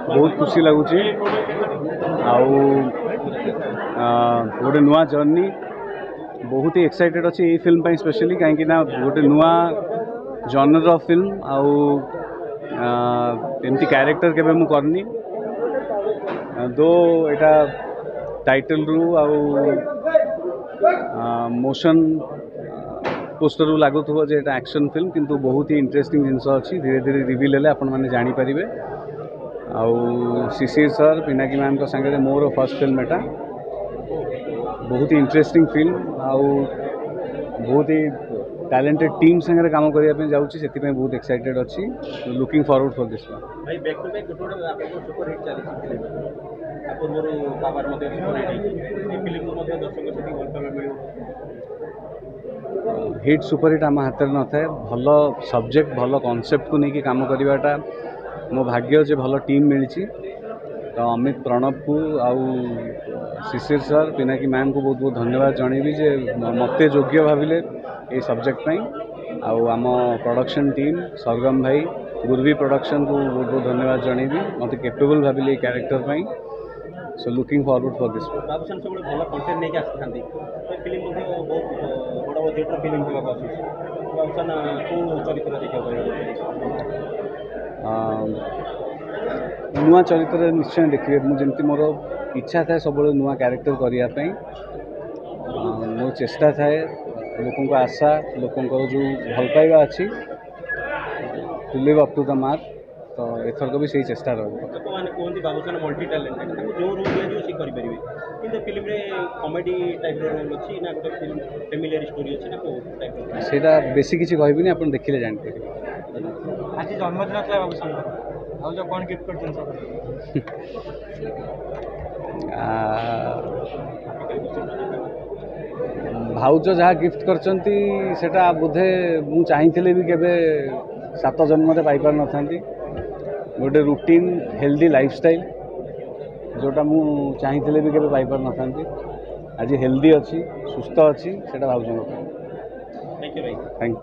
बहुत खुशी लगुच गोटे नुआ जर्नी बहुत ही एक्साइटेड अच्छी ये फिल्म पर स्पेशली कहीं गोटे नुआ जॉनर ऑफ फिल्म एमती कैरेक्टर केबे मु करनी दो एटा टाइटल रु मोशन पोस्टर रु लगुव जे एटा एक्शन फिल्म किंतु बहुत ही इंटरेस्टिंग जिनस अच्छी धीरे धीरे रिवील हेले आपण मैंने जानीपारे आउ शिशिर सर पिनाकी मैम को संगे मोर फर्स्ट फिल्म एटा बहुत ही इंटरेस्टिंग फिल्म आउ बहुत ही टैलेंटेड टीम संगे काम करने जाऊँगी से बहुत एक्साइटेड अच्छी looking forward for this one भाई बैक टू बैक गोटे सुपर हिट चली पूर्व बाबार हिट सुपर हिट आम हाथ न था भल सब्जेक्ट भल कॉन्सेप्ट को लेकिन काम करवाटा मो भाग्य जे भल टीम मिली तो अमित प्रणव को आउ शिशिर सर पिनाकी मैम को बहुत बहुत धन्यवाद जनइबी जे मत योग्य भाविले ये सब्जेक्ट आउ आम प्रोडक्शन टीम सरगम भाई गुरवी प्रोडक्शन को बहुत बहुत धन्यवाद जनइबी मत कैपेबल भाविले character so looking forward for this बाबूसान सब भल कंटेंट नहीं आसती फिल्म बहुत बड़ बजेटर फिल्म बाबूसान को चरित्र देखा नुआ चरित्र निश्चय देखिए मुझे मोर इच्छा था सब नुआ कैरेक्टर करने मो चेष्टा थाए लोकों आशा लोकों जो भल पाइबा अच्छी to live up to the mark तो एथर को भी सही चेष्टा रही कहते बाबूसान मल्टी टैलेंटेड जो रोल दिया सी करेंगे कि फिल्म कॉमेडी टाइप रोल अच्छी ना गोटे फिल्म फैमिलियर स्टोरी अच्छी ना टाइप सेटा बेसी किसी कहबी आप देखिले जानते आज जन्मदिन था बाबूसान कौन गिफ्ट कर भाउज जहाँ गिफ्ट करचंती सेटा बोधे मु चाहिए भी केबे 7 जन्म पाई पार न थांती गोटे रूटीन हेल्दी लाइफस्टाइल जोटा मु चाहिए भी केबे पाई पार न थांती आज हेल्दी अच्छी सुस्थ अच्छी सेटा भाउज थैंक यू भाई थैंक यू।